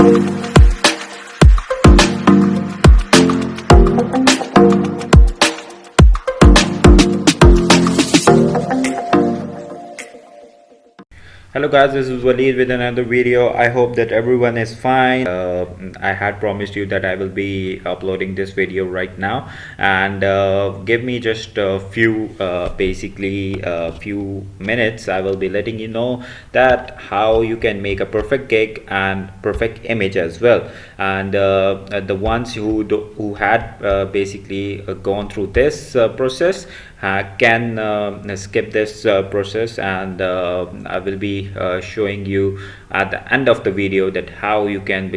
Hello guys, this is Waleed with another video. I hope that everyone is fine. I had promised you that I will be uploading this video right now, and give me just a few basically a few minutes. I will be letting you know that how you can make a perfect gig and perfect image as well. And the ones who had basically gone through this process can skip this process, and I will be showing you at the end of the video that how you can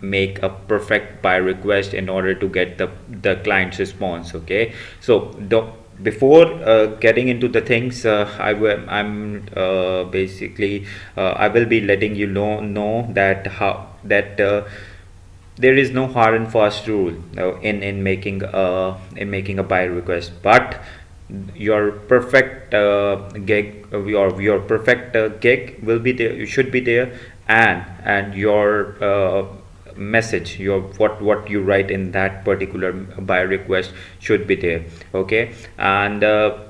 make a perfect buy request in order to get the client's response. Okay, so before getting into the things, I'm basically I will be letting you know that how that there is no hard and fast rule in making a buy request, but your perfect gig, your perfect gig will be there, you should be there, and your message, your what you write in that particular buy request should be there. Okay, and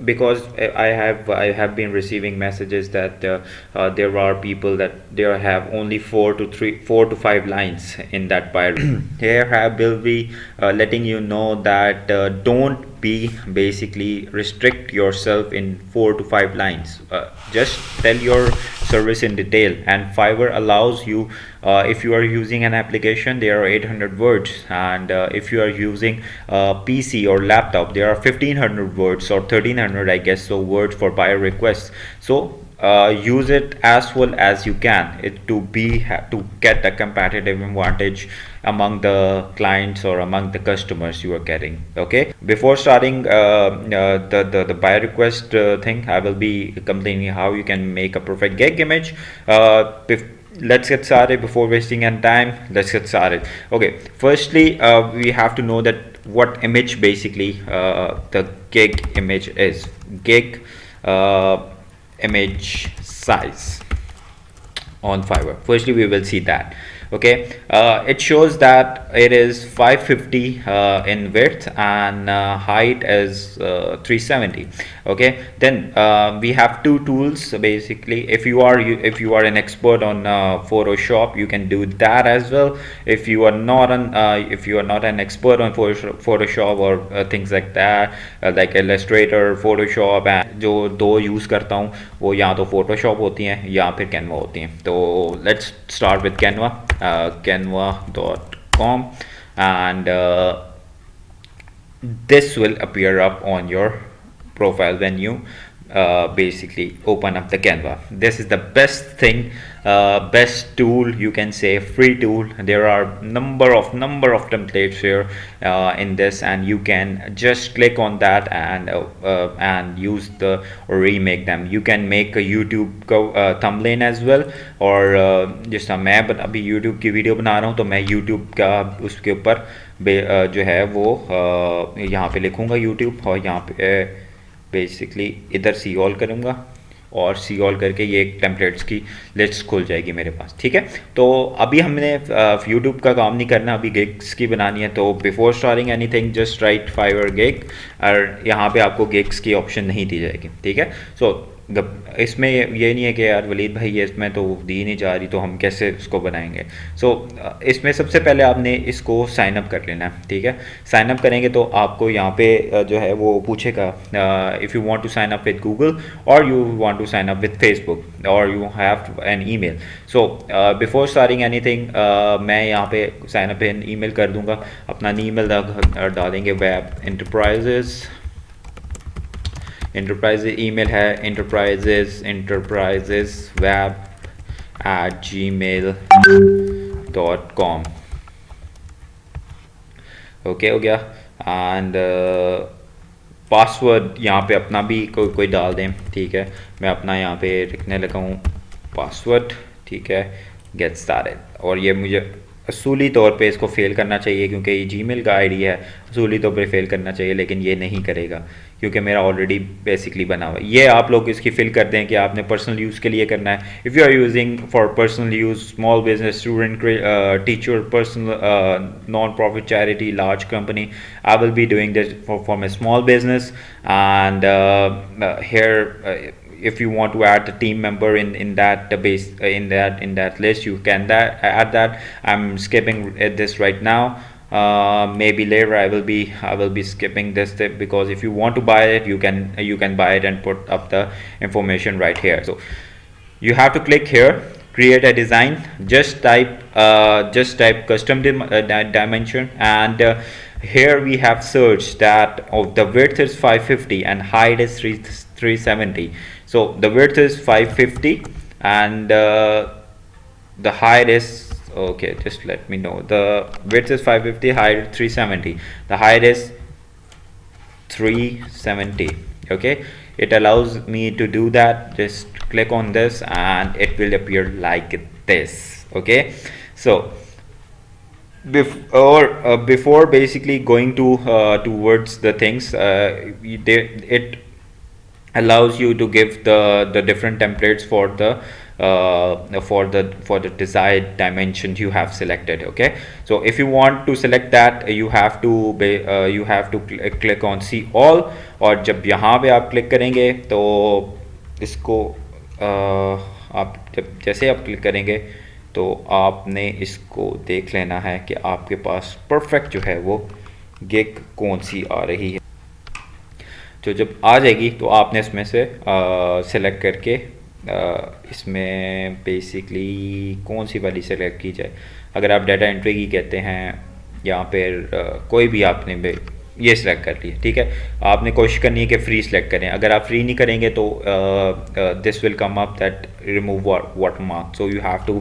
because I have been receiving messages that there are people that they have only 4 to 5 lines in that buy. Here I will be letting you know that don't be basically restrict yourself in 4 to 5 lines. Just tell your service in detail, and Fiverr allows you, if you are using an application, there are 800 words, and if you are using PC or laptop, there are 1500 words or 1300, I guess so, words for buyer requests. So use it as well as you can to get a competitive advantage among the clients or among the customers you are getting. Okay, before starting the buy request thing, I will be complaining how you can make a perfect gig image. Let's get started. Before wasting any time, let's get started. Okay, firstly we have to know that what image basically the gig image is. Gig image size on Fiverr. Firstly, we will see that. Okay, it shows that it is 550 in width, and height is 370. Okay, then we have two tools basically. If you are an expert on Photoshop, you can do that as well. If you are not an expert on Photoshop or things like that, like Illustrator, Photoshop, and जो दो use करता हूँ वो या तो Photoshop होती हैं या फिर Canva होती हैं. तो let's start with Canva. Canva.com, and this will appear up on your profile when you basically open up the Canva. This is the best thing, best tool, you can say free tool. There are number of templates here in this, and you can just click on that and use the or remake them. You can make a YouTube thumbnail as well, or जिस तरह मैं अभी YouTube की video बना रहा हूँ, तो मैं YouTube का उसके ऊपर जो है वो यहाँ पे लिखूँगा YouTube, और यहाँ पे बेसिकली इधर सी ऑल करूँगा, और सी ऑल करके ये एक टेम्पलेट्स की लिस्ट खुल जाएगी मेरे पास. ठीक है, तो अभी हमने यूट्यूब का काम नहीं करना, अभी गिग्स की बनानी है. तो before starting anything just write Fiverr gig, और यहाँ पे आपको गिग्स की ऑप्शन नहीं दी जाएगी. ठीक है, सो इसमें ये नहीं है कि यार वलीद भाई ये इसमें तो दी नहीं जा रही, तो हम कैसे उसको बनाएंगे. सो इसमें सबसे पहले आपने इसको साइन अप कर लेना है. ठीक है, साइन अप करेंगे तो आपको यहाँ पे जो है वो पूछेगा if you want to sign up with Google, और you want to sign up with Facebook, और you have an email. So before starting anything मैं यहाँ पे साइन अप इन ईमेल कर दूँगा. अपना ईमेल डालेंगे वेब enterprises email है enterprisesweb@gmail.com. ओके हो गया, एंड पासवर्ड यहाँ पे अपना भी कोई डाल दें. ठीक है, मैं अपना यहाँ पे लिखने लगा हूँ पासवर्ड. ठीक है, गेट स्टार्टेड. और ये मुझे असूली तौर पे इसको फेल करना चाहिए, क्योंकि ये जीमेल का आईडी है, असूली तौर पे फेल करना चाहिए, लेकिन ये नहीं करेगा क्योंकि मेरा ऑलरेडी बेसिकली बना हुआ है। ये आप लोग इसकी फिल कर दें कि आपने पर्सनल यूज़ के लिए करना है। If you are using for personal use, small business, student, teacher, personal, non profit, charity, large company, I will be doing this for my small business. And here, if you want to add the team member in that base, in that list, you can add that. I'm skipping this right now. Maybe later I will be skipping this tip, because if you want to buy it, you can buy it and put up the information right here. So you have to click here, create a design, just type custom dimension, and here we have searched that of the width is 550 and height is 370. So the width is 550 and the height is, okay, just let me know, the width is 550, height 370, the height is 370. Okay, it allows me to do that. Just click on this and it will appear like this. Okay, so before basically going to towards the things, it allows you to give the different templates for the desired dimension you have selected. Okay, so if you want to select that, you have to click on see all, और जब यहाँ पे आप click करेंगे तो इसको आप जैसे आप क्लिक करेंगे तो आपने इसको देख लेना है कि आपके पास परफेक्ट जो है वो गिग कौन सी आ रही है। तो जब आ जाएगी तो आपने इसमें से सिलेक्ट करके इसमें बेसिकली कौन सी वाली सेलेक्ट की जाए। अगर आप डाटा एंट्री की कहते हैं या फिर कोई भी आपने ये सिलेक्ट कर लिया, ठीक है। आपने कोशिश करनी है कि फ्री सिलेक्ट करें। अगर आप फ्री नहीं करेंगे तो this will come up that remove watermark, so you have to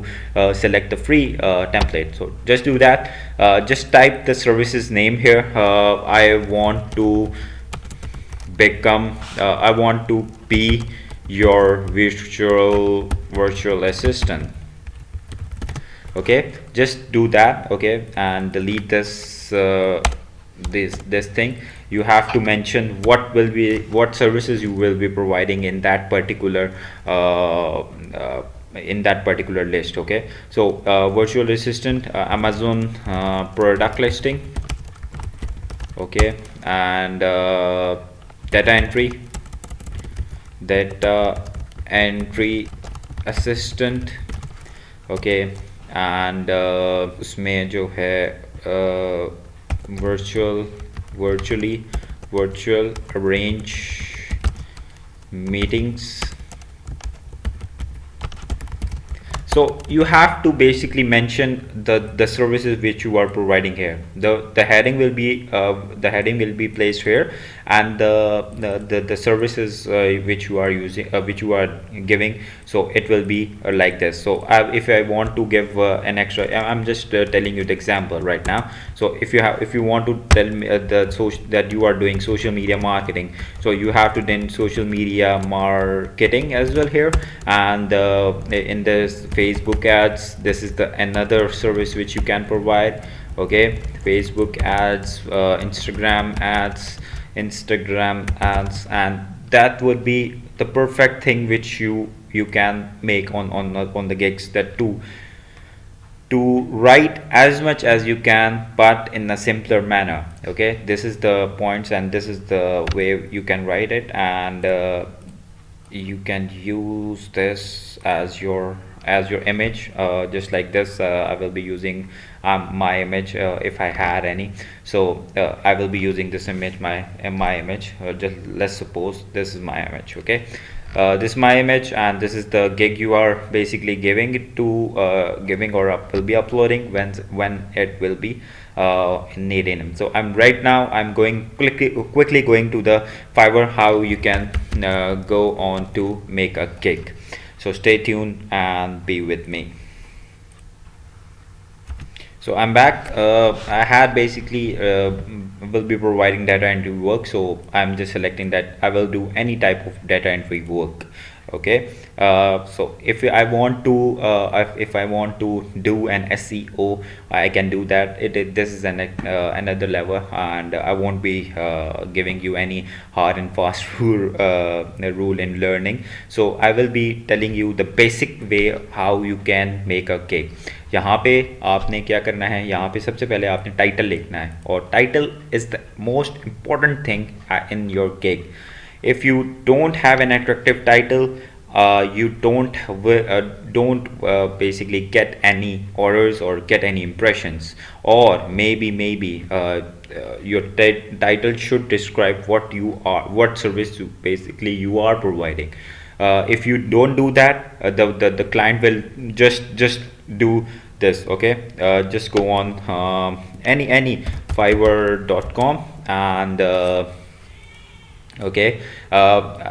select the free template. So just do that. Just type the services name here. I want to be your virtual assistant. Okay, just do that. Okay, and delete this this thing. You have to mention what services you will be providing in that particular list. Okay, so virtual assistant, Amazon product listing. Okay, and data entry assistant. Okay, and उसमें जो है virtual arrange meetings. So you have to basically mention the services which you are providing here. The heading will be placed here, and the services which you are using, which you are giving, so it will be like this. So if I want to give an extra, I'm just telling you the example right now. So if you want to tell me that you are doing social media marketing, so you have to then social media marketing as well here, and in this Facebook ads, this is another service which you can provide. Okay, Facebook ads, Instagram ads, and that would be the perfect thing which you can make on the gigs, that to write as much as you can, but in a simpler manner. Okay, this is the points and this is the way you can write it, and you can use this as your image, just like this. I will be using my image if I had any. So I will be using this image, my image. Just let's suppose this is my image. Okay, this is my image, and this is the gig you are basically giving it to, will be uploading when it will be needing. So I'm going quickly going to the Fiverr, how you can go on to make a gig. So stay tuned and be with me. So I'm back. I had basically will be providing data entry work, so I'm just selecting that I will do any type of data entry work. Okay, so if I want to if I want to do an SEO, I can do that. This is another level, and I won't be giving you any hard and fast rule in learning. So I will be telling you the basic way how you can make a cake. यहाँ पे आपने क्या करना है, यहाँ पे सबसे पहले आपने टाइटल लिखना है, और title is the most important thing in your cake. If you don't have an attractive title, you don't basically get any orders or get any impressions, or maybe your title should describe what you are, what service you are providing. If you don't do that, the client will just do this. Okay, just go on any Fiverr.com, and okay,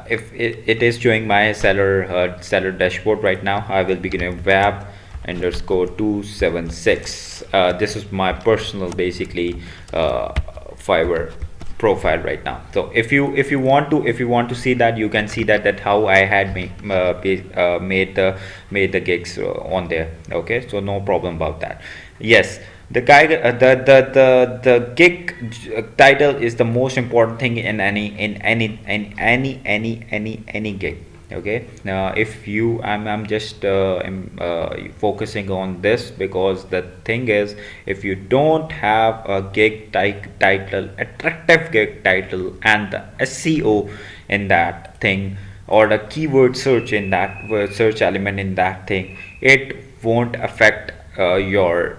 if it is showing my seller dashboard right now, I will be giving web underscore 276. This is my personal basically Fiverr profile right now. So if you want to see that, you can see that how I had made the gigs on there. Okay, so no problem about that. Yes, the guy the gig title is the most important thing in any gig. Okay, now if you I'm just focusing on this, because the thing is, if you don't have a gig title, attractive gig title, and the SEO in that thing, or the keyword search in that search element in that thing, it won't affect your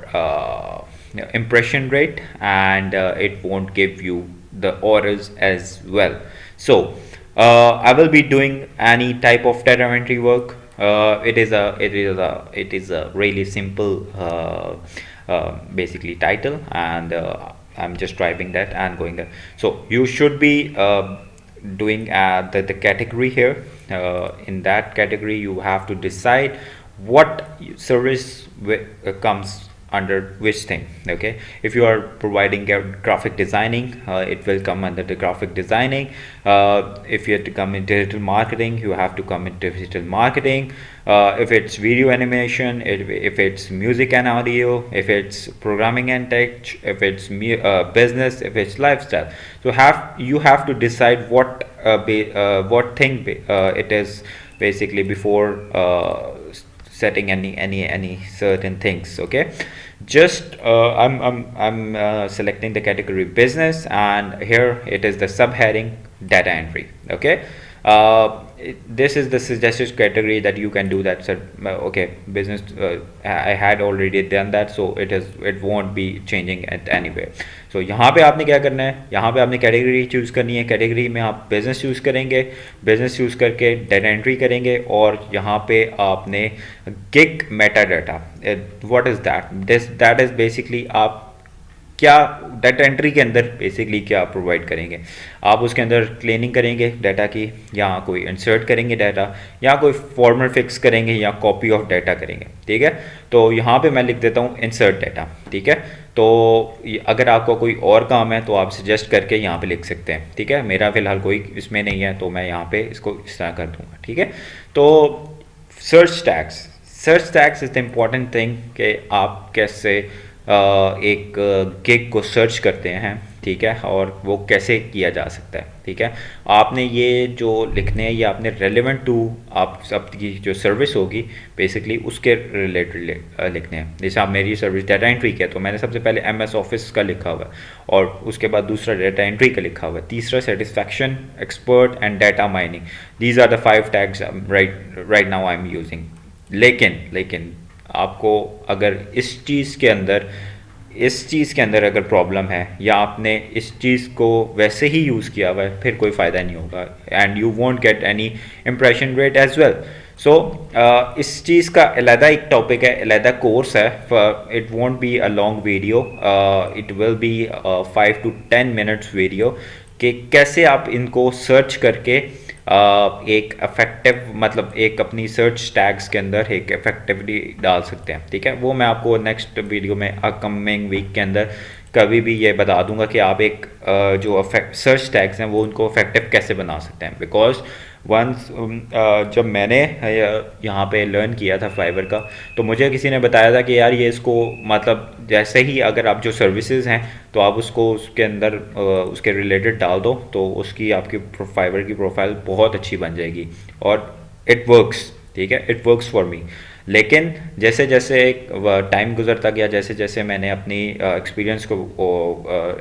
impression rate, and it won't give you the orders as well. So I will be doing any type of data entry work. It is a really simple basically title, and I'm just driving that and going there. So you should be doing the category here. In that category, you have to decide what service comes under which thing. Okay, if you are providing graphic designing, it will come under the graphic designing. If you have to come in digital marketing, you have to come in digital marketing. If it's video animation, if it's music and audio, if it's programming and tech, if it's business, if it's lifestyle. So you have to decide what thing it is basically before setting any certain things. Okay, just I'm selecting the category business, and here it is the subheading data entry. Okay, this is the suggested category that you can do that. So okay, business, I had already done that, so it won't be changing it anywhere. So यहाँ पे आपने क्या करना है, यहाँ पे आपने category choose करनी है. कैटेगरी में आप बिजनेस चूज़ करेंगे, बिजनेस चूज़ करके डाटा एंट्री करेंगे, और यहाँ पे आपने gig Meta data. What is that? That is basically आप क्या डाटा एंट्री के अंदर बेसिकली क्या प्रोवाइड करेंगे. आप उसके अंदर क्लीनिंग करेंगे डाटा की, या कोई इंसर्ट करेंगे डाटा, या कोई फॉर्मल फिक्स करेंगे, या कॉपी ऑफ डाटा करेंगे. ठीक है, तो यहाँ पे मैं लिख देता हूँ इंसर्ट डाटा. ठीक है, तो अगर आपको कोई और काम है तो आप सजेस्ट करके यहाँ पे लिख सकते हैं. ठीक है, मेरा फिलहाल कोई इसमें नहीं है, तो मैं यहाँ पे इसको इस तरह कर दूँगा. ठीक है, तो search tags is the important thing कि आप कैसे एक गिग को सर्च करते हैं. ठीक है, और वो कैसे किया जा सकता है. ठीक है, आपने ये जो लिखने हैं, ये आपने रेलेवेंट टू आप सबकी जो सर्विस होगी बेसिकली उसके रिलेटेड लिखने हैं. जैसे आप मेरी सर्विस डाटा एंट्री की है, तो मैंने सबसे पहले MS ऑफिस का लिखा हुआ है, और उसके बाद दूसरा डाटा एंट्री का लिखा हुआ है, तीसरा satisfaction, expert and data mining. These are the 5 tags right now I am using. लेकिन आपको अगर इस चीज़ के अंदर अगर प्रॉब्लम है, या आपने इस चीज़ को वैसे ही यूज़ किया हुआ है, फिर कोई फ़ायदा नहीं होगा, and you won't get any impression rate as well. So इस चीज़ का अलहदा एक टॉपिक है, अलहदा कोर्स है. It won't be a long video, it will B 5 to 10 minutes video, कि कैसे आप इनको सर्च करके एक इफेक्टिव, मतलब एक अपनी सर्च टैग्स के अंदर एक इफेक्टिवली डाल सकते हैं. ठीक है, वो मैं आपको नेक्स्ट वीडियो में अपकमिंग वीक के अंदर कभी भी ये बता दूंगा कि आप एक जो सर्च टैग्स हैं वो उनको इफेक्टिव कैसे बना सकते हैं. बिकॉज वंस जब मैंने यहाँ पे लर्न किया था फाइवर का, तो मुझे किसी ने बताया था कि यार ये इसको मतलब जैसे ही अगर आप जो सर्विसेज हैं तो आप उसको उसके अंदर उसके रिलेटेड डाल दो तो उसकी आपकी फाइवर की प्रोफाइल बहुत अच्छी बन जाएगी और इट वर्क्स, ठीक है, इट वर्क्स फॉर मी। लेकिन जैसे जैसे टाइम गुजरता गया, जैसे जैसे मैंने अपनी एक्सपीरियंस को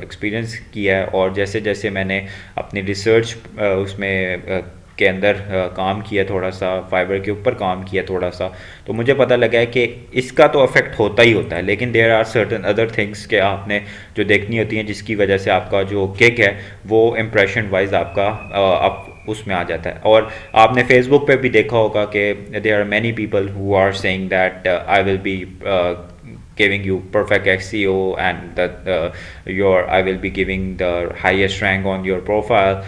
एक्सपीरियंस किया है और जैसे जैसे मैंने अपनी रिसर्च उसमें के अंदर काम किया, थोड़ा सा फाइबर के ऊपर काम किया थोड़ा सा, तो मुझे पता लगा है कि इसका तो अफेक्ट होता ही होता है, लेकिन there are certain other things के आपने जो देखनी होती हैं जिसकी वजह से आपका जो किक है वो इम्प्रेशन वाइज आपका आप उसमें आ जाता है। और आपने फेसबुक पे भी देखा होगा कि there are many people who are saying that I will be giving you perfect SEO and that your I will be giving the highest rank on your profile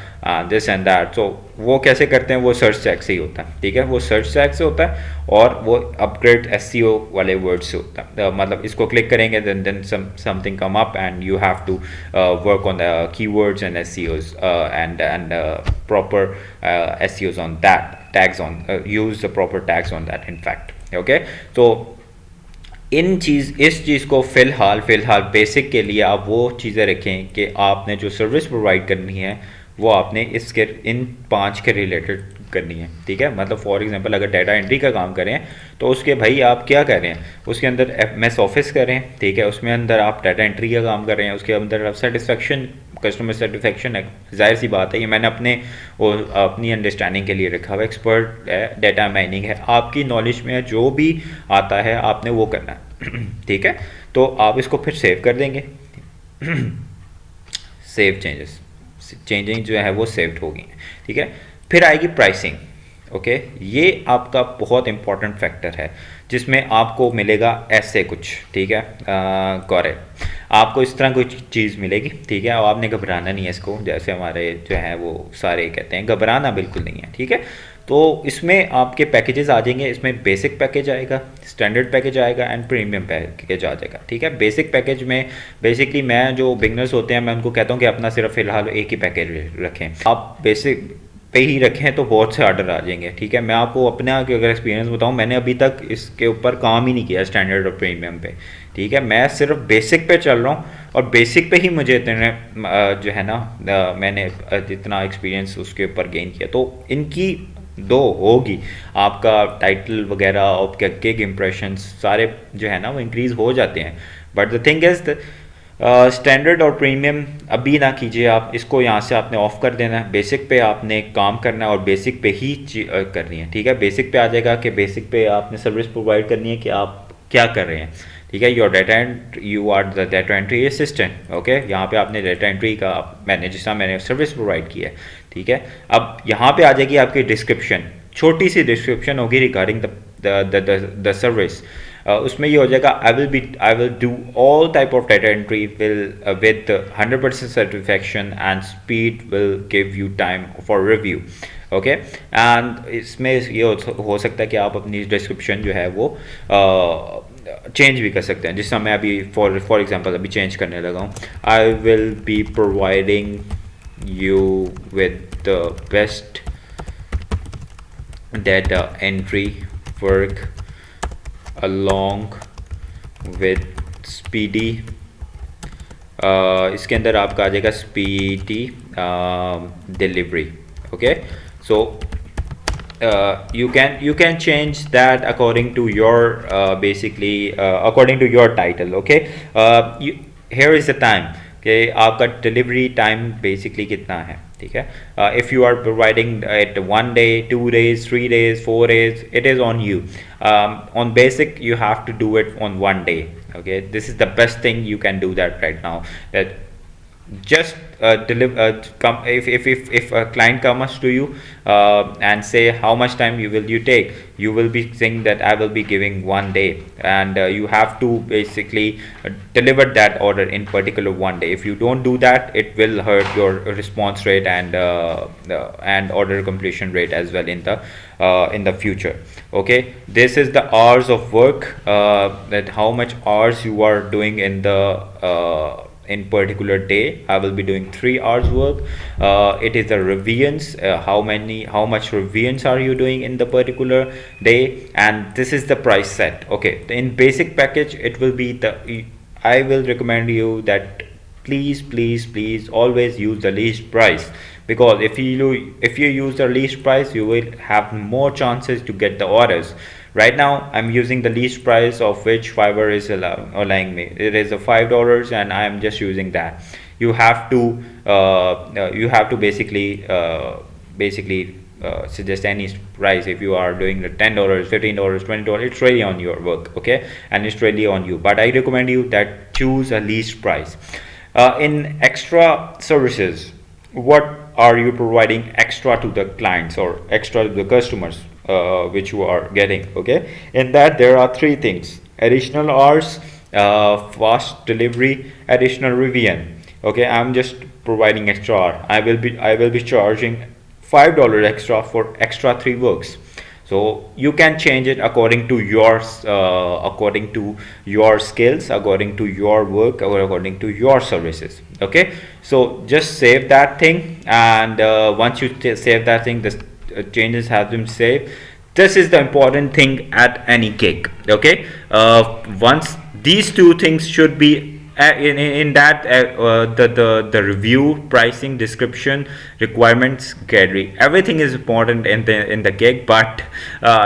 this and that। so वो कैसे करते हैं, वो search tag से ही होता है, ठीक है, वो सर्च टैग से होता है और वो अपग्रेड SEO वाले वर्ड से होता है। मतलब इसको क्लिक करेंगे then something come up and you have to work on the keywords and SEOs and proper SEOs on that, tags on use the proper tags on that in fact, okay। तो इस चीज़ को फ़िलहाल basic के लिए आप वो चीज़ें रखें कि आपने जो सर्विस प्रोवाइड करनी है वो आपने इसके इन 5 के रिलेटेड करनी है, ठीक है। मतलब फॉर एग्जांपल अगर डाटा एंट्री का काम करें तो उसके भाई आप क्या कर रहे हैं, उसके अंदर MS ऑफिस करें, ठीक है, उसमें अंदर आप डाटा एंट्री का काम कर रहे हैं, उसके अंदर आप सेटिस्फेक्शन कस्टमर सेटिस्फेक्शन है, जाहिर सी बात है ये मैंने अपनी अंडरस्टैंडिंग के लिए रखा हुआ, एक्सपर्ट है, डाटा माइनिंग है, आपकी नॉलेज में जो भी आता है आपने वो करना है ठीक है। तो आप इसको फिर सेव कर देंगे सेव चेंजिंग जो है वो सेव्ड होगी, ठीक है। फिर आएगी प्राइसिंग, ओके, ये आपका बहुत इंपॉर्टेंट फैक्टर है जिसमें आपको मिलेगा ऐसे कुछ, ठीक है, करेक्ट, आपको इस तरह कोई चीज़ मिलेगी, ठीक है, और आपने घबराना नहीं है इसको, जैसे हमारे जो है वो सारे कहते हैं घबराना बिल्कुल नहीं है, ठीक है। तो इसमें आपके पैकेजेस आ जाएंगे, इसमें बेसिक पैकेज आएगा, स्टैंडर्ड पैकेज आएगा एंड प्रीमियम पैकेज आ जाएगा, ठीक है। बेसिक पैकेज में बेसिकली मैं जो बिगनर्स होते हैं मैं उनको कहता हूँ कि अपना सिर्फ फ़िलहाल एक ही पैकेज रखें, आप बेसिक पे ही रखें तो बहुत से ऑर्डर आ जाएंगे, ठीक है। मैं आपको अपना अगर एक्सपीरियंस बताऊं, मैंने अभी तक इसके ऊपर काम ही नहीं किया स्टैंडर्ड और प्रीमियम पे, ठीक है, मैं सिर्फ बेसिक पे चल रहा हूँ और बेसिक पे ही मुझे इतने जो है ना मैंने इतना एक्सपीरियंस उसके ऊपर गेन किया। तो इनकी दो होगी, आपका टाइटल वगैरह और गिग इम्प्रेशंस सारे जो है ना वो इंक्रीज़ हो जाते हैं, but the thing is standard और प्रीमियम अभी ना कीजिए, आप इसको यहाँ से आपने ऑफ कर देना है, बेसिक पे आपने काम करना है और बेसिक पे ही करनी है, ठीक है। बेसिक पे आ जाएगा कि बेसिक पे आपने सर्विस प्रोवाइड करनी है कि आप क्या कर रहे हैं, ठीक है, you are the data entry assistant, okay. यहाँ पे आपने डाटा एंट्री का मैंने जिस तरह मैंने सर्विस प्रोवाइड की है, ठीक है। अब यहाँ पे आ जाएगी आपकी डिस्क्रिप्शन, छोटी सी डिस्क्रिप्शन होगी रिगार्डिंग द सर्विस, उसमें ये हो जाएगा I will do all type of data entry with 100% satisfaction and speed will give you time for review, okay. And इसमें ये हो सकता है कि आप अपनी डिस्क्रिप्शन जो है वो चेंज भी कर सकते हैं, जिस समय मैं अभी फॉर एग्जांपल अभी चेंज करने लगा हूँ, आई will be providing you with the best data entry work along with speedy इसके अंदर आपका आ जाएगा speedy delivery, okay. So you can change that according to your basically according to your title, okay। Here is the time कि आपका delivery time basically कितना है, ठीक है। If you are providing it 1 day 2 days 3 days 4 days, it is on you। on basic you have to do it on 1 day, okay। this is the best thing you can do that right now, that just come if a client comes to you and say how much time you take, you will be saying that I will be giving 1 day, and you have to basically deliver that order in particular 1 day. If you don't do that, it will hurt your response rate and order completion rate as well in the future, okay। this is the hours of work, that how much hours you are doing in the in particular day I will be doing 3 hours work. It is the revisions, how much revisions are you doing in the particular day, and this is the price set. Okay, in basic package it will be the, I will recommend you that please always use the least price, because if you use the least price you will have more chances to get the orders. Right now I'm using the least price, of which Fiverr is allowing me. It is a $5 and I am just using that. You have to basically suggest any price. If you are doing the $10, $15, $20, it's really on your work, okay, and it's really on you, but I recommend you that choose a least price. In extra services, what are you providing extra to the clients or extra to the customers, which you are getting? Okay, in that there are three things: additional hours, fast delivery, additional revision. Okay, I'm just providing extra hour. I will be charging $5 extra for extra 3 works. So you can change it according to according to your skills, according to your work, or according to your services. Okay, so just save that thing, and once you save that thing, the changes have been saved. This is the important thing at any gig. Okay, once these two things should be in that, the review, pricing, description, requirements, category, everything is important in the gig, but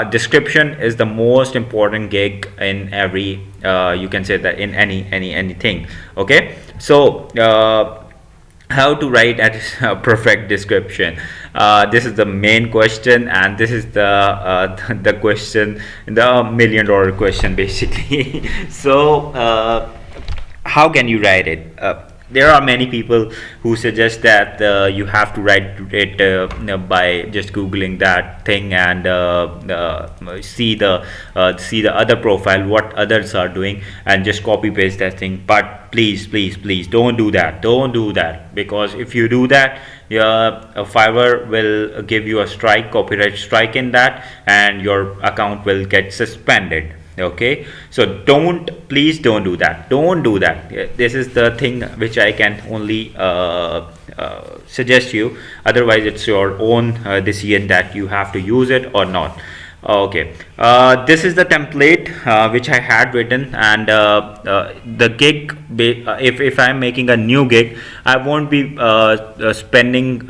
description is the most important gig in every, you can say that in anything. Okay, so how to write a perfect description? This is the main question, and this is the question, the $1 million question basically. So how can you write it? There are many people who suggest that you have to write it by just googling that thing, and see the other profile, what others are doing, and just copy paste that thing. But please don't do that, because if you do that, Fiverr will give you a copyright strike in that, and your account will get suspended. Okay, so please don't do that. This is the thing which I can only suggest you. Otherwise it's your own decision that you have to use it or not. Okay, this is the template which I had written, and the gig, if I'm making a new gig, I won't be spending,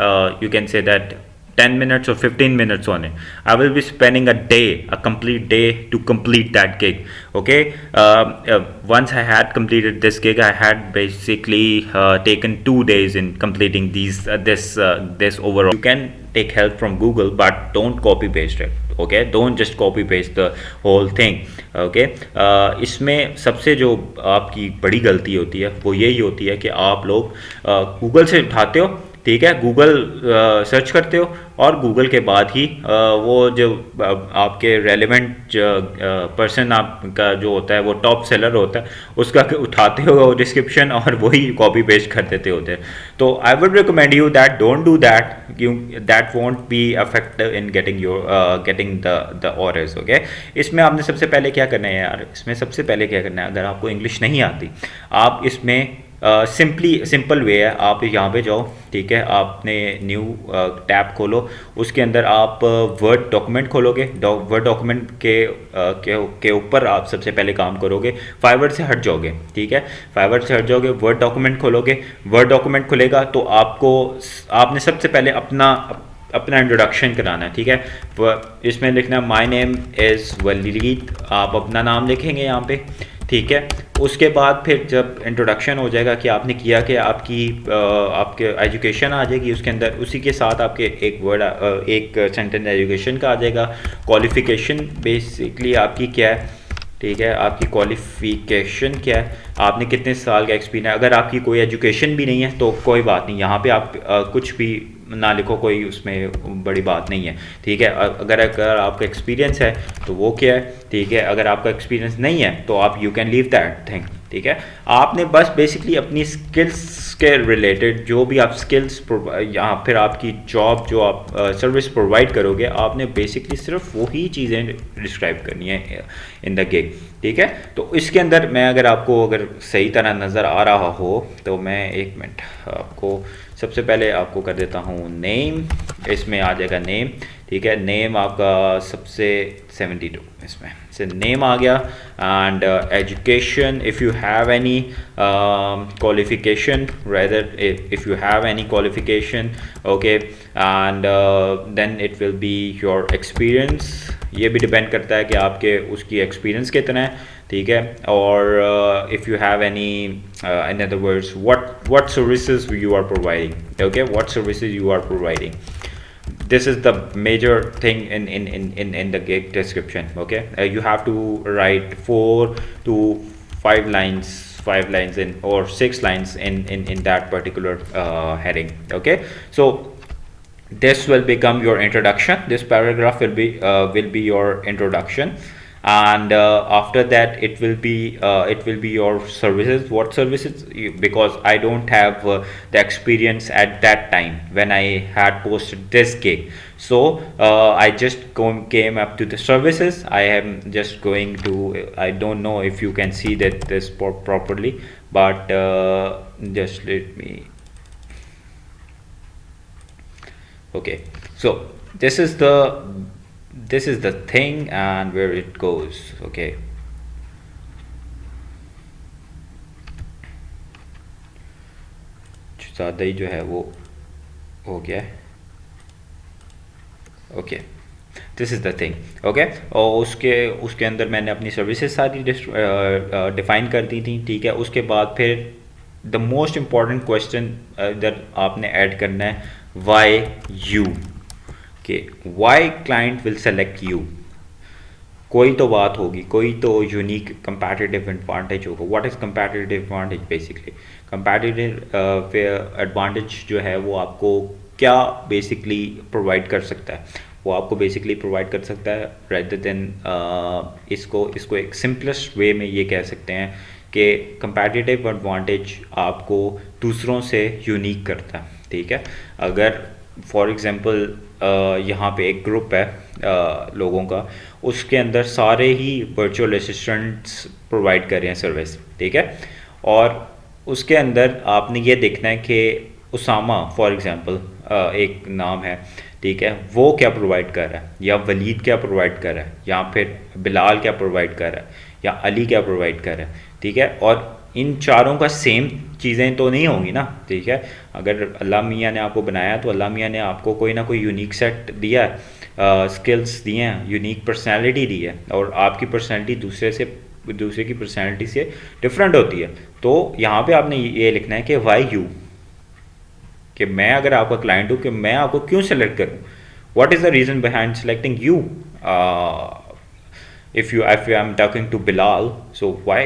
you can say that, 10 minutes or 15 minutes on it. I will be spending a complete day to complete that gig. Okay, once I had completed this gig, I had basically taken 2 days in completing this overall. You can take help from Google, but don't copy paste it. Okay, don't just copy paste the whole thing. Okay, इसमें सबसे जो आपकी बड़ी गलती होती है वो यही होती है कि आप लोग गूगल से उठाते हो, ठीक है, गूगल सर्च करते हो, और गूगल के बाद ही वो जो आपके रेलेवेंट पर्सन आपका जो होता है, वो टॉप सेलर होता है, उसका उठाते हो डिस्क्रिप्शन और वही कॉपी पेस्ट कर देते होते हैं. तो I would recommend you that don't do that. That won't be affective in getting the orders. Okay, इसमें आपने सबसे पहले क्या करना है यार, इसमें सबसे पहले क्या करना है, अगर आपको इंग्लिश नहीं आती, आप इसमें सिंपल वे है, आप यहाँ पे जाओ, ठीक है, आपने न्यू टैब खोलो, उसके अंदर आप वर्ड डॉक्यूमेंट खोलोगे. वर्ड डॉक्यूमेंट के ऊपर आप सबसे पहले काम करोगे, फाइवर से हट जाओगे, ठीक है, फाइवर से हट जाओगे, वर्ड डॉक्यूमेंट खोलोगे. वर्ड डॉक्यूमेंट खुलेगा तो आपने सबसे पहले अपना इंट्रोडक्शन कराना है, ठीक है. इसमें लिखना माय नेम इज़ वलीद, आप अपना नाम लिखेंगे यहाँ पे, ठीक है. उसके बाद फिर जब इंट्रोडक्शन हो जाएगा कि आपने किया, कि आपके एजुकेशन आ जाएगी उसके अंदर, उसी के साथ आपके एक सेंटेंस एजुकेशन का आ जाएगा. क्वालिफ़िकेशन बेसिकली आपकी क्या है, ठीक है, आपकी क्वालिफ़िकेशन क्या है, आपने कितने साल का एक्सपीरियंस. अगर आपकी कोई एजुकेशन भी नहीं है तो कोई बात नहीं, यहाँ पे आप कुछ भी ना लिखो, कोई उसमें बड़ी बात नहीं है, ठीक है. अगर आपका एक्सपीरियंस है तो वो क्या है, ठीक है. अगर आपका एक्सपीरियंस नहीं है तो आप you can leave that thing, ठीक है। आपने बस बेसिकली अपनी स्किल्स के रिलेटेड जो भी आप स्किल्स या फिर आपकी जॉब जो आप सर्विस प्रोवाइड करोगे, आपने बेसिकली सिर्फ वही चीज़ें डिस्क्राइब करनी है इन द गिग, ठीक है। तो इसके अंदर मैं अगर आपको अगर सही तरह नज़र आ रहा हो तो मैं एक मिनट आपको सबसे पहले आपको कर देता हूँ नेम, इसमें आ जाएगा नेम, ठीक है। नेम आपका सबसे 72 इसमें से नेम आ गया। And education, if you have any qualification, rather if you have any qualification, okay. And then it will be your experience, ये भी डिपेंड करता है कि आपके उसकी एक्सपीरियंस कितना है, ठीक है। और if you have any in other words what services you are providing, okay, what services you are providing. This is the major thing in the gig description, okay. You have to write 4 to 5 lines, 5 lines in or 6 lines in that particular heading, okay. So this will become your introduction, this paragraph will be your introduction. And after that it will be your services. What services? Because I don't have the experience at that time when I had posted this gig, so I just came up to the services. I am just going to, I don't know if you can see that this properly, but just let me, okay. So this is the thing and where it goes, okay. ज़्यादा ही जो है वो हो गया है, okay. This is the thing, okay. और उसके अंदर मैंने अपनी सर्विसेज सारी डिफ़ाइन कर दी थी, ठीक है। उसके बाद फिर द मोस्ट इम्पॉर्टेंट क्वेश्चन इधर आपने ऐड करना है, वाई यू, कि why client will select you. कोई तो बात होगी, कोई तो यूनिक कंपैटिटिव एडवांटेज होगा। What is competitive advantage? Basically competitive advantage जो है वो आपको क्या बेसिकली प्रोवाइड कर सकता है, वो आपको बेसिकली प्रोवाइड कर सकता है रेदर देन इसको एक सिंपलेस्ट वे में ये कह सकते हैं कि कंपैटिटिव एडवांटेज आपको दूसरों से यूनिक करता है, ठीक है। अगर फॉर एग्ज़ाम्पल यहाँ पे एक ग्रुप है लोगों का, उसके अंदर सारे ही वर्चुअल असिस्टेंट्स प्रोवाइड कर रहे हैं सर्विस, ठीक है। और उसके अंदर आपने ये देखना है कि उसामा फॉर एग्ज़ाम्पल एक नाम है, ठीक है, वो क्या प्रोवाइड कर रहा है, या वलीद क्या प्रोवाइड कर रहा है, या फिर बिलाल क्या प्रोवाइड कर रहा है, या अली क्या प्रोवाइड कर रहा है, ठीक है। और इन चारों का सेम चीज़ें तो नहीं होंगी ना, ठीक है। अगर अल्लाह मियाँ ने आपको बनाया तो अल्लाह मियाँ ने आपको कोई ना कोई यूनिक सेट दिया है, स्किल्स दिए हैं, यूनिक पर्सनैलिटी दी है, और आपकी पर्सनैलिटी दूसरे की पर्सनैलिटी से डिफरेंट होती है। तो यहाँ पे आपने ये लिखना है कि वाई यू, कि मैं अगर आपका क्लाइंट हूँ कि मैं आपको क्यों सेलेक्ट करूँ, what is the reason behind selecting you. if I'm talking to Bilal, so why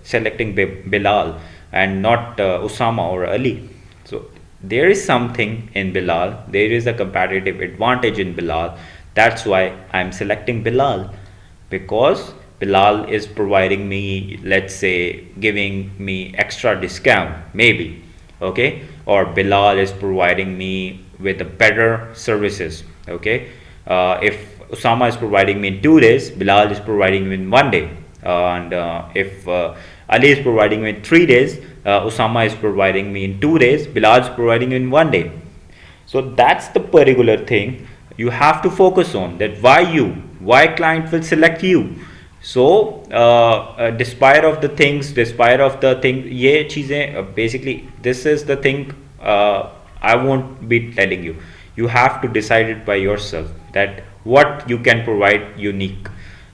selecting Bilal and not Usama or Ali? So there is something in Bilal, there is a competitive advantage in Bilal, that's why I'm selecting Bilal, because Bilal is providing me, let's say, giving me extra discount maybe, okay, or Bilal is providing me with a better services, okay. If Usama is providing me in 2 days, Bilal is providing me in 1 day. And if Ali is providing me in 3 days, Usama is providing me in 2 days, Bilal is providing me in 1 day. So that's the particular thing you have to focus on, that why client will select you. So despite of the things, ये चीज़ें basically this is the thing I won't be telling you. You have to decide it by yourself, that what you can provide unique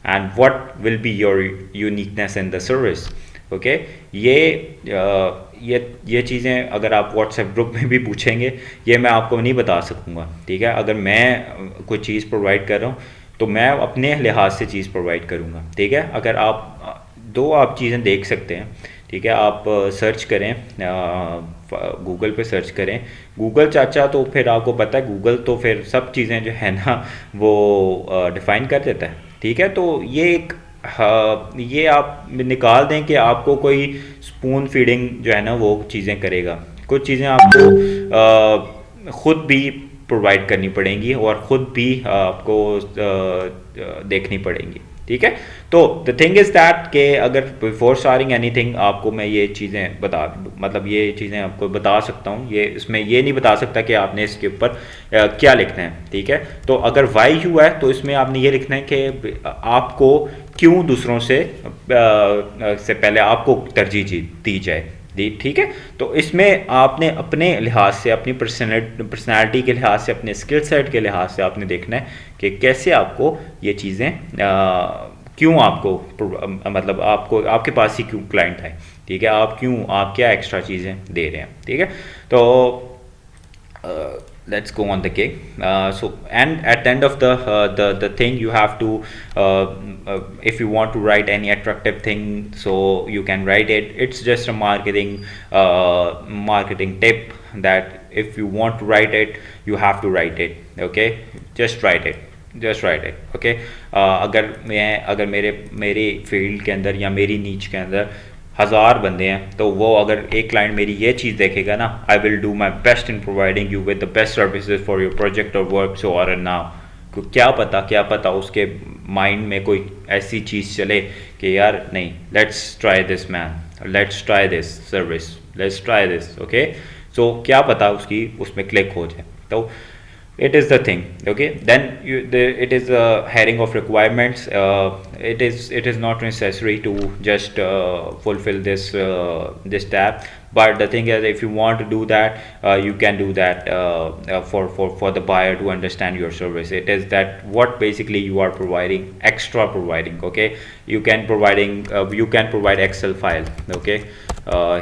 and what will be your uniqueness in the service, okay. ये चीज़ें अगर आप WhatsApp group में भी पूछेंगे, ये मैं आपको नहीं बता सकूँगा, ठीक है। अगर मैं कोई चीज़ प्रोवाइड कर रहा हूँ तो मैं अपने लिहाज से चीज़ प्रोवाइड करूँगा, ठीक है। अगर आप चीज़ें देख सकते हैं, ठीक है। आप सर्च करें, गूगल पे सर्च करें, गूगल चाचा, तो फिर आपको पता है गूगल तो फिर सब चीज़ें जो है ना वो डिफ़ाइन कर देता है, ठीक है। तो ये एक हाँ, ये आप निकाल दें कि आपको कोई स्पून फीडिंग जो है ना वो चीज़ें करेगा। कुछ चीज़ें आपको खुद भी प्रोवाइड करनी पड़ेंगी और ख़ुद भी आपको देखनी पड़ेंगी। ठीक है। तो द थिंग इज़ दैट कि अगर बिफोर स्टार्टिंग एनीथिंग आपको मैं ये चीज़ें बता मतलब ये चीज़ें आपको बता सकता हूँ, ये इसमें ये नहीं बता सकता कि आपने इसके ऊपर क्या लिखना है। ठीक है। तो अगर वाई यू है तो इसमें आपने ये लिखना है कि आपको क्यों दूसरों से पहले आपको तरजीह दी जाए। ठीक है। तो इसमें आपने अपने लिहाज से, अपनी पर्सनैलिटी के लिहाज से, अपने स्किल सेट के लिहाज से आपने देखना है कि कैसे आपको ये चीज़ें क्यों आपको मतलब आपको आपके पास ही क्यों क्लाइंट है। ठीक है। आप क्या एक्स्ट्रा चीज़ें दे रहे हैं। ठीक है। तो let's go on the gig. So and at the end of the thing you have to if you want to write any attractive thing, so you can write it. It's just a marketing tip that if you want to write it, you have to write it. Okay, just write it. Just right it. Okay. अगर मेरे field के अंदर या मेरी नीच के अंदर 1000 बंदे हैं तो वो अगर एक क्लाइंट मेरी ये चीज़ देखेगा ना, I will do my best in providing you with the best services for your project और वर्क सो और नाउ। क्या पता उसके माइंड में कोई ऐसी चीज़ चले कि यार नहीं, let's try this man, let's try this service, let's try this. Okay. So क्या पता उसकी उसमें क्लिक हो जाए। तो it is the thing। okay, then it is a hearing of requirements। it is not necessary to just fulfill this tab, but the thing is if you want to do that, you can do that for the buyer to understand your service. It is that what basically you are providing. Okay, you can provide Excel file. Okay,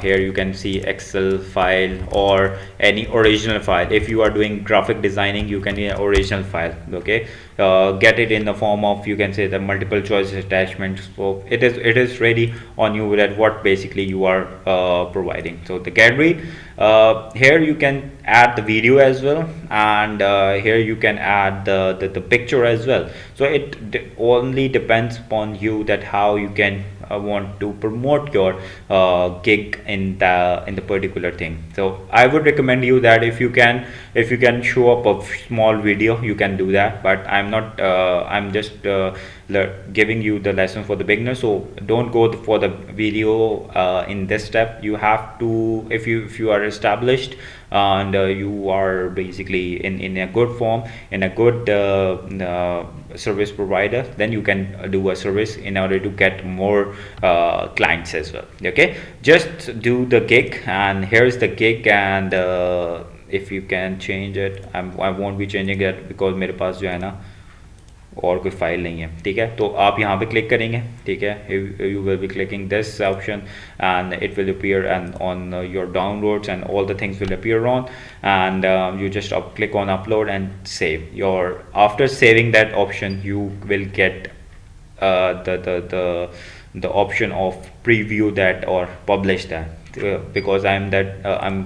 here you can see Excel file or any original file. If you are doing graphic designing, you can use original file. Okay, get it in the form of, you can say, the multiple choice attachments. So it is ready on you that what basically you are providing. So the gallery, here you can add the video as well, and here you can add the picture as well. So it only depends upon you that how you can want to promote your gig in the particular thing. So I would recommend you that if you can show up a small video, you can do that, but I'm not I'm just giving you the lesson for the beginner. So don't go for the video in this step. You have to, if you are established and you are basically in a good form, in a good service provider, then you can do a service in order to get more clients as well. Okay, just do the gig, and here's the gig, and if you can change it, I won't be changing it because मेरे पास जो है ना और कोई file नहीं है। ठीक है। तो आप यहाँ पे क्लिक करेंगे। ठीक है। You will be clicking this option and it will appear and on your downloads and all the things will appear on, and you just click on upload and save your, after saving that option you will get the option of preview that or publish that, because I'm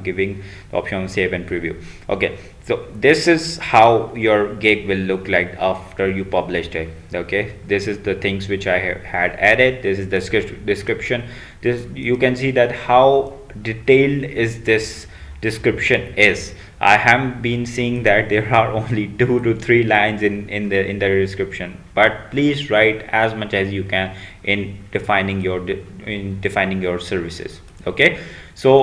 giving the option of save and preview. Okay, so this is how your gig will look like after you published it. Okay, this is the things which I had added. This is the description. This, you can see that how detailed is this description is. I have been seeing that there are only 2 to 3 lines in the description, but please write as much as you can in defining your services. Okay, so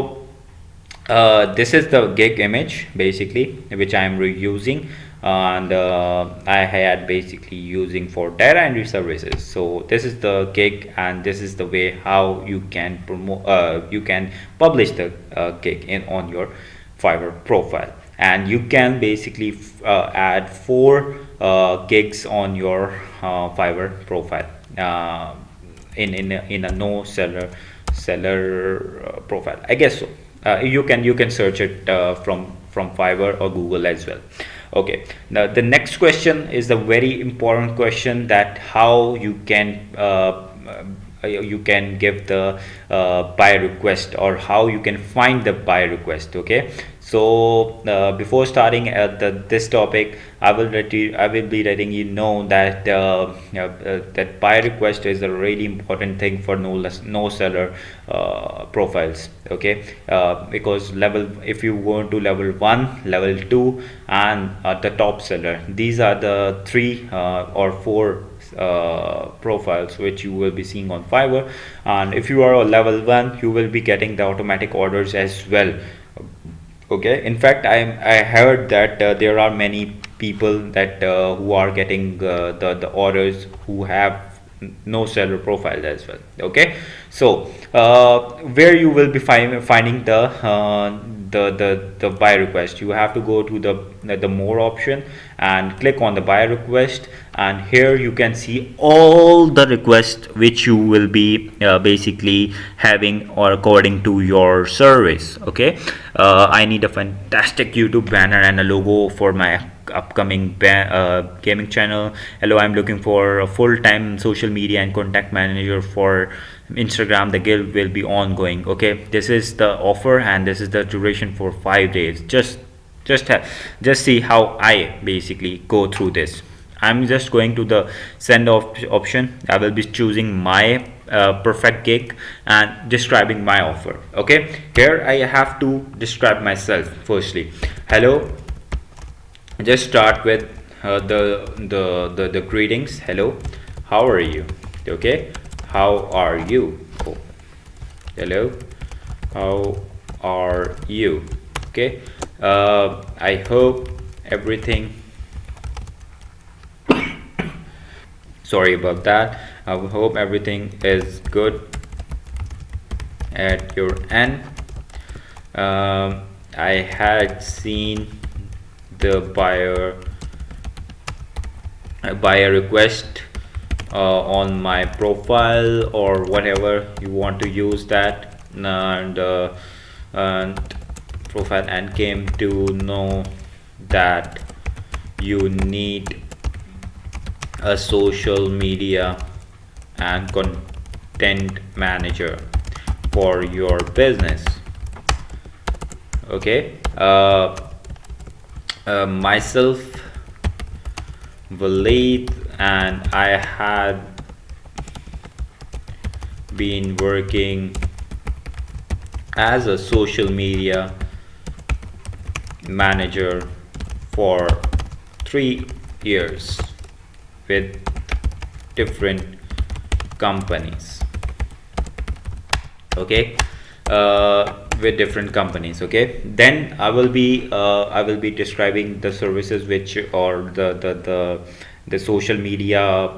this is the gig image basically which I am reusing, and I had basically using for data entry services. So this is the gig, and this is the way how you can promote you can publish the gig on your Fiverr profile, and you can basically add 4 gigs on your Fiverr profile in a no seller profile, I guess. So you can search it from Fiverr or Google as well. Okay, now the next question is a very important question, that how you can give the buy request, or how you can find the buy request. Okay, So before starting this topic, I will be letting you know that that buy request is a really important thing for no seller profiles. Okay, because level, if you go into level 1, level 2, and the top seller, these are the 3 or 4 profiles which you will be seeing on Fiverr. And if you are a level 1, you will be getting the automatic orders as well. Okay, in fact, I heard that there are many people that who are getting the orders who have no seller profile as well. Okay, so where you will be finding the buy request, you have to go to the more option and click on the buy request, and here you can see all the requests which you will be basically having or according to your service. Okay, I need a fantastic YouTube banner and a logo for my upcoming gaming channel. Hello, I'm looking for a full-time social media and contact manager for Instagram. The guild will be ongoing. Okay, this is the offer and this is the duration for 5 days. Just see how I basically go through this. I'm just going to the send option. I will be choosing my perfect gig and describing my offer. Okay, here I have to describe myself firstly. Hello, just start with the greetings. Hello, how are you? Okay, how are you? Oh, hello, how are you? Okay, I hope everything, sorry about that, I hope everything is good at your end. I had seen the buyer request on my profile or whatever you want to use that, and profile, and came to know that you need a social media and content manager for your business. Okay, myself Walid, and I had been working as a social media manager for 3 years with different companies. Okay, with different companies. Okay, then I will be describing the services which, or the social media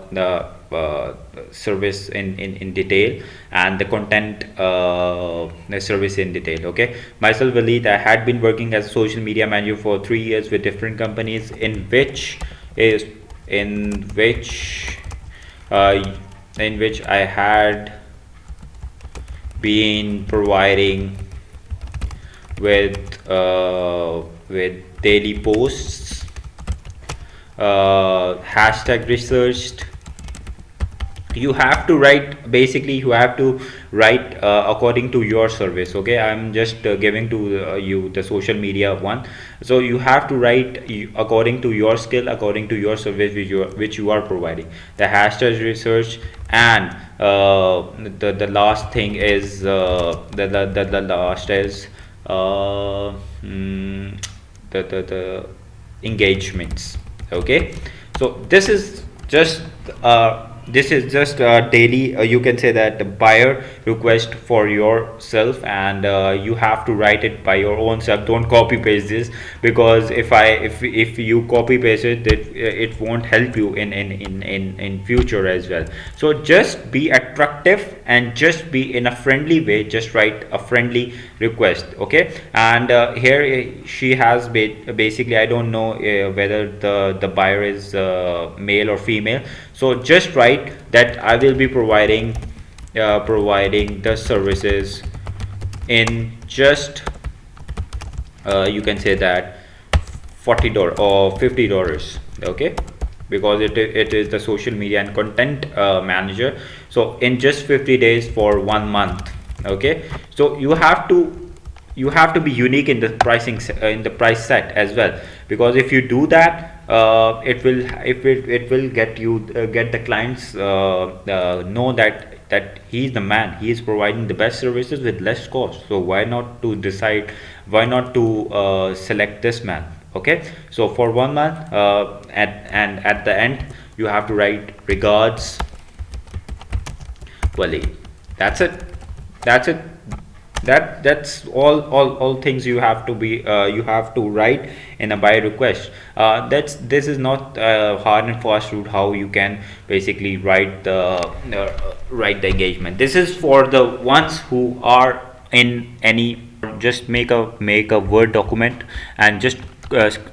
service in detail, and the content the service in detail. Okay, myself Walid, I had been working as a social media manager for 3 years with different companies, in which I had been providing with daily posts, hashtag researched. You have to write, basically you have to write according to your service. Okay, I'm just giving to you the social media one, so you have to write according to your skill, according to your service which you are providing, the hashtag research. And the last thing is the last is the engagements. Okay, so this is just a daily, you can say that, the buyer request for yourself, and you have to write it by your own self. Don't copy paste this, because if you copy paste it, it won't help you in future as well. So just be attractive and just be in a friendly way, just write a friendly request. Okay, and here she has basically, I don't know whether the buyer is male or female, so just write that I will be providing the services in just you can say that $40 or $50. Okay, because it is the social media and content manager, so in just 50 days for 1 month. Okay, so you have to you have to be unique in the pricing in the price set as well, because if you do that, it will get you get the clients know that he's the man, he is providing the best services with less cost. So why not to decide, why not to select this man? Okay, so for 1 month, at the end you have to write regards Waleed. That's it. That's it. That's all things you have to be you have to write in a buy request. This is not hard and fast route how you can basically write the engagement. This is for the ones who are in any. Just make a Word document and just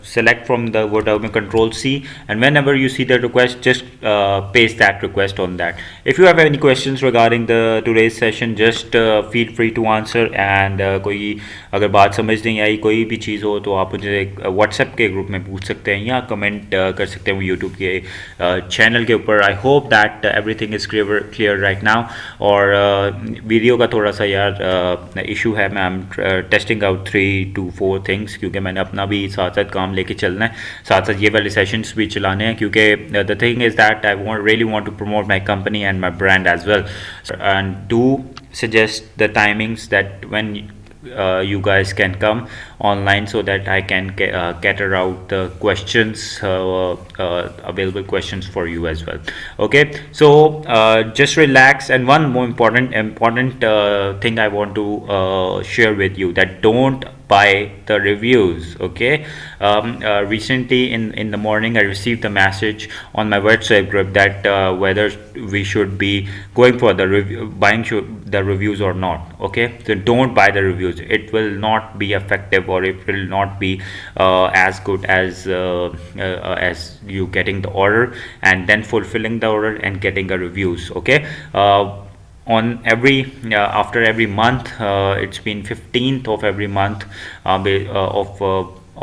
select from the Word document, Control C, and whenever you see the request, just paste that request on that. If you have any questions regarding the today's session, just feel free to answer. And कोई अगर बात समझ नहीं आई, कोई भी चीज़ हो, तो आप मुझे व्हाट्सएप के ग्रुप में पूछ सकते हैं या कमेंट कर सकते हैं यूट्यूब के चैनल के ऊपर. I hope that everything is clear right now. और वीडियो का थोड़ा सा यार इशू है. मैं I am testing out 3 to 4 things, क्योंकि मैंने अपना भी साथ साथ काम लेके चलना है, साथ साथ ये वाले सेशंस भी चलाने हैं, क्योंकि the thing is that I really want to promote my company and my brand as well. And do suggest the timings that when you guys can come online, so that I can cater out the questions, available questions for you as well. Okay, so just relax. And one more important thing I want to share with you, that don't buy the reviews. Okay, recently in the morning I received a message on my WhatsApp group that whether we should be going for the buying the reviews or not. Okay, so don't buy the reviews. It will not be effective, or it will not be as good as you getting the order and then fulfilling the order and getting the reviews. Okay, on every after every month, it's been 15th of every month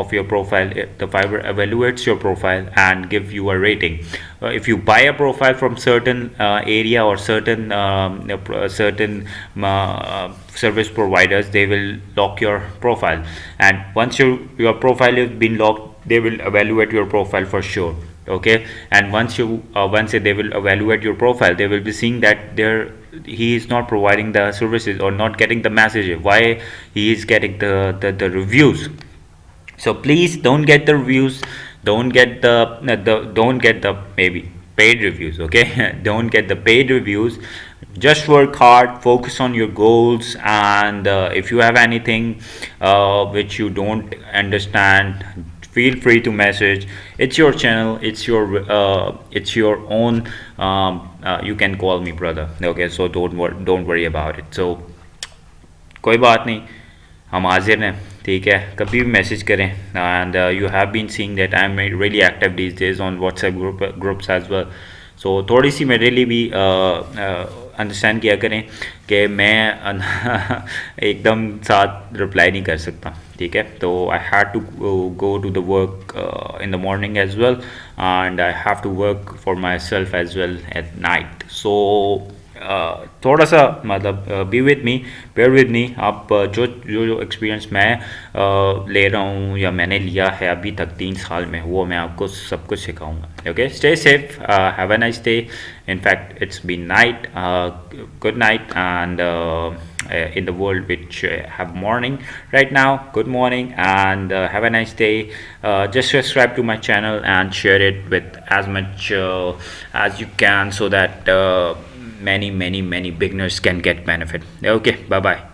of your profile, the Fiverr evaluates your profile and give you a rating. If you buy a profile from certain area or certain service providers, they will lock your profile, and once your profile has been locked, they will evaluate your profile for sure. Okay, and once they will evaluate your profile, they will be seeing that he is not providing the services or not getting the message why he is getting the reviews. So please don't get the reviews, don't get the maybe paid reviews. Okay, don't get the paid reviews. Just work hard, focus on your goals, and if you have anything which you don't understand, feel free to message. It's your channel, it's your own. You can call me brother. Okay, so don't worry about it. So कोई बात नहीं, हम हाजिर हैं. ठीक है, कभी भी मैसेज करें. And you have been seeing that I am really active these days on WhatsApp groups as well. So थोड़ी सी मेरे लिए भी अंडरस्टैंड किया करें कि मैं एकदम साथ रिप्लाई नहीं कर सकता. ठीक है, तो I had to go to the work in the morning as well, and I have to work for my self as well at night. So थोड़ा सा मतलब be with me, bear with me. आप जो experience मैं ले रहा हूँ या मैंने लिया है अभी तक 3 साल में, वो मैं आपको सब कुछ सिखाऊंगा. Okay, stay safe, have a nice day. In fact, it's been night. Good night. And in the world which have morning right now, good morning, and have a nice day. Just subscribe to my channel and share it with as much as you can, so that many beginners can get benefit. Okay, bye bye.